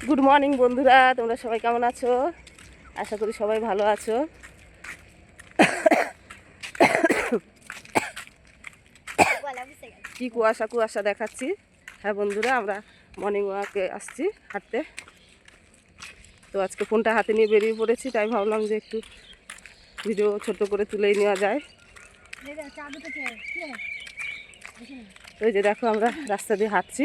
Good morning বন্ধুরা, তোমরা সবাই কেমন আছো? আশা করি সবাই ভালো আছো। কি কুয়াশা কুয়াশা দেখাচ্ছি। হ্যাঁ বন্ধুরা, আমরা মর্নিং ওয়াকে আসছি হাঁটতে। তো আজকে ফোনটা হাতে নিয়ে বেরিয়ে পড়েছি, তাই ভাবলাম যে একটু ভিডিও ছোট করে তুলেই নেওয়া যায়। ওই যে দেখো, আমরা রাস্তা দিয়ে হাঁটছি।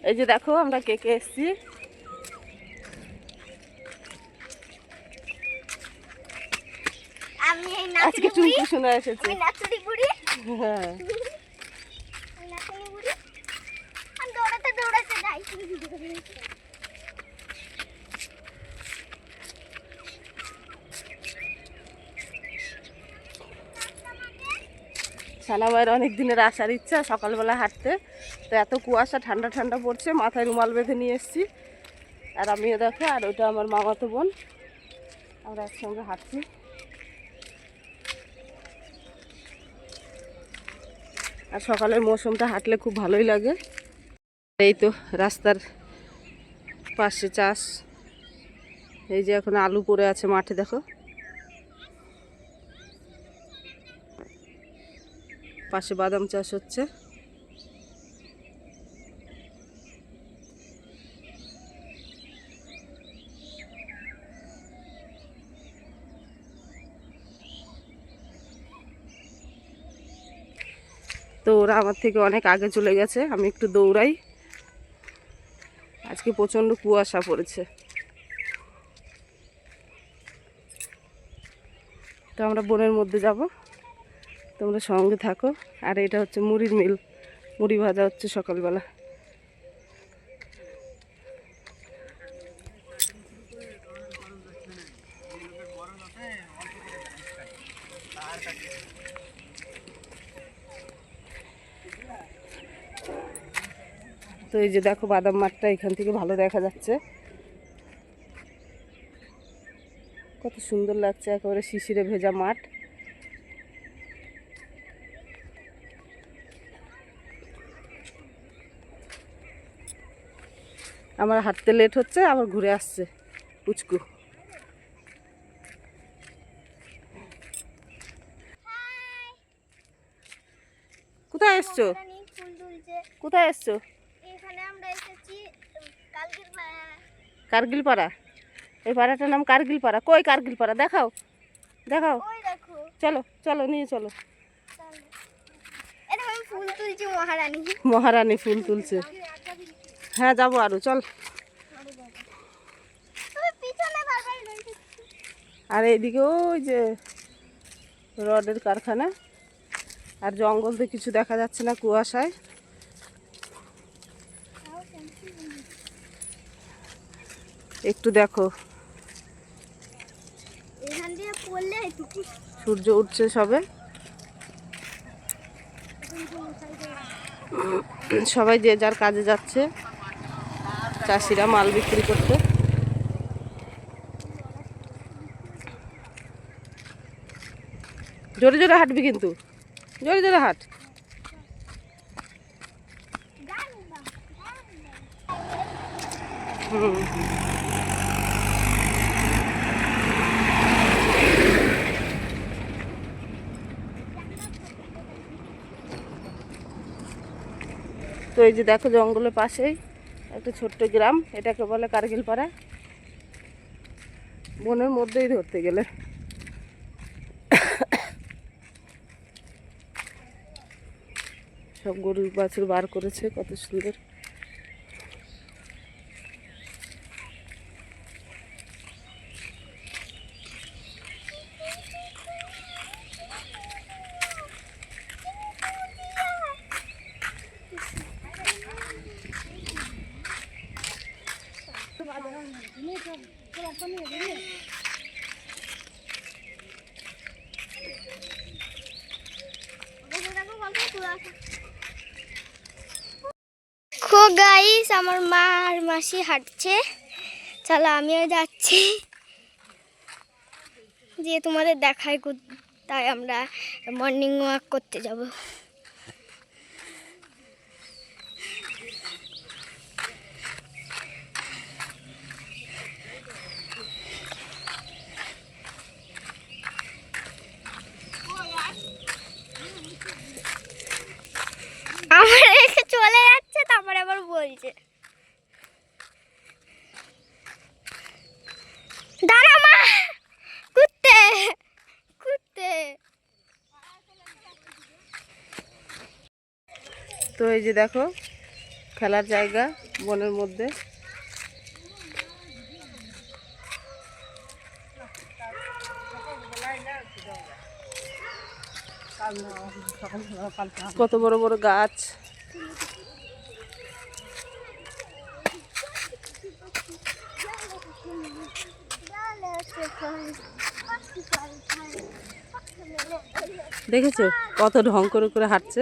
এই যে দেখো, আমরা কে কে এসছি। আজকে চুমকি শোনা এসেছে। হ্যাঁ, সানামায়ের অনেক দিনের আসার ইচ্ছা সকালবেলা হাঁটতে। তো এত কুয়াশা, ঠান্ডা ঠান্ডা পড়ছে, মাথায় রুমাল বেঁধে নিয়ে এসেছি। আর আমিও দেখো, আর ওটা আমার মামাতো বোন, আমরা একসঙ্গে হাঁটছি। আর সকালের মৌসুমটা হাঁটলে খুব ভালোই লাগে। এই তো রাস্তার পাশে চাষ, এই যে এখন আলু পড়ে আছে মাঠে, দেখো পাশে বাদাম চাষ হচ্ছে। তো ওরা আমার থেকে অনেক আগে চলে গেছে, আমি একটু দৌড়াই। আজকে প্রচণ্ড কুয়াশা পড়েছে। তো আমরা বনের মধ্যে যাব, তোমরা সঙ্গে থাকো। আর এটা হচ্ছে মুড়ির মিল, মুড়ি ভাজা হচ্ছে সকালবেলা। তো এই যে দেখো, বাদাম মাঠটা এখান থেকে ভালো দেখা যাচ্ছে, কত সুন্দর লাগছে, একেবারে শিশিরে ভেজা মাঠ। আমার হাঁটতে লেট হচ্ছে, আবার ঘুরে আসছে পুচকু। কোথায় এসছো? কোথায় এসছো? কার্গিল পাড়া। এই পাড়াটার নাম কার্গিল পাড়া। কই কার্গিল পাড়া? দেখাও দেখাও। চলো চলো, নিয়ে চলো। মহারানী ফুল তুলছে। হ্যাঁ যাবো, আরো চল। আর এইদিকে ওই যে রডের কারখানা, আর জঙ্গল তো কিছু দেখা যাচ্ছে না কুয়াশায়। একটু দেখো, সূর্য উঠছে সবে। সবাই যে যার কাজে যাচ্ছে, চাষিরা মাল বিক্রি করতে। জোরে জোরে হাঁটবি কিন্তু, জোরে জোরে হাঁট। হুম, তো এই যে দেখো, জঙ্গলের পাশেই একটা ছোট্ট গ্রাম, এটাকে বলে কার্গিল পাড়া। বনের মধ্যেই ধরতে গেলে। সব গরু বাছুর বার করেছে, কত সুন্দর। গাইস, আমার মা আর মাসি হাঁটছে, চলো আমিও যাচ্ছি, যে তোমাদের দেখায়, তাই আমরা মর্নিং ওয়াক করতে যাব। বলছে। দাঁড়া মা, কুত্তে কুত্তে। তো এই যে দেখো খেলার জায়গা বনের মধ্যে। কত বড় বড় গাছ। দেখেছো কত ঢং করে করে হাঁটছে।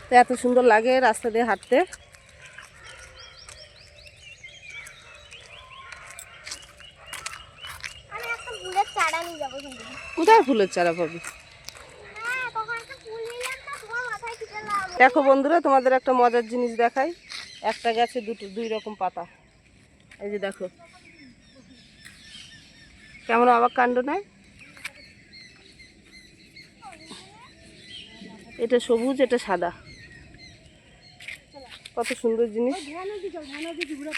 তো এত সুন্দর লাগে রাস্তা দিয়ে হাঁটতে। কোথায় ফুলের চারা পাবি? দেখো বন্ধুরা, তোমাদের একটা মজার জিনিস দেখাই। একটা গাছে দুই রকম পাতা। এই যে দেখো কেমন অবাক কাণ্ড নয়? এটা সবুজ, এটা সাদা। কত সুন্দর জিনিস।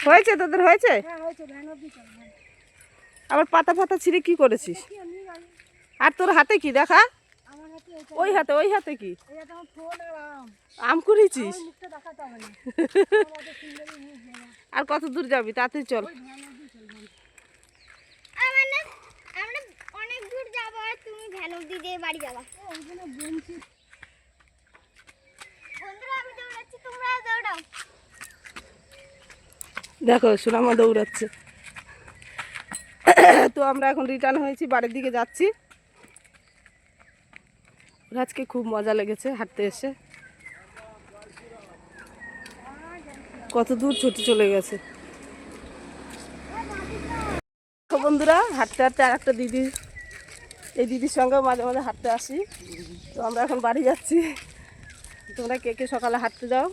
হয়েছে তোদের? হয়েছে? আবার পাতা ফাতা ছিঁড়ে কি করেছিস? আর তোর হাতে কি দেখা? ওই হাতে কি আম কুড়িয়েছিস? আর কত দূর যাবি? তাড়াতাড়ি চল। আমরা অনেক দূর যাবো আর তুমি ভ্যান অবধি দিয়ে বাড়ি যাবা। বন্ধুরা আমি দৌড়াচ্ছি, তোমরা দৌড়াও। দেখো সুনামা দৌড়াচ্ছে। তো আমরা এখন রিটার্ন হয়েছি, বাড়ির দিকে যাচ্ছি। আজকে খুব মজা লেগেছে হাঁটতে এসে। কত দূর ছুটে চলে গেছে। তো বন্ধুরা হাঁটতে হাঁটতে আর একটা দিদি, এই দিদির সঙ্গেও মাঝে মাঝে হাঁটতে আসি। তো আমরা এখন বাড়ি যাচ্ছি। তোমরা কে কে সকালে হাঁটতে যাও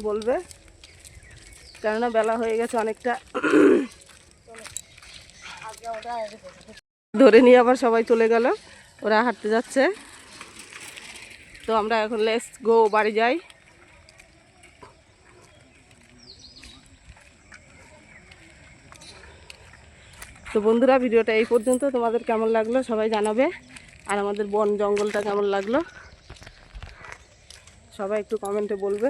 বলবে, কেননা বেলা হয়ে গেছে অনেকটা। ধরে নিয়ে আবার সবাই চলে গেল, ওরা হাঁটতে যাচ্ছে। তো আমরা এখন লেটস গো, বাড়ি যাই। তো বন্ধুরা ভিডিওটা এই পর্যন্ত। তোমাদের কেমন লাগলো সবাই জানাবে, আর আমাদের বন জঙ্গলটা কেমন লাগলো সবাই একটু কমেন্টে বলবে।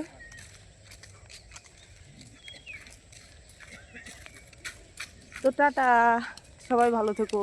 তো টাটা, সবাই ভালো থেকো।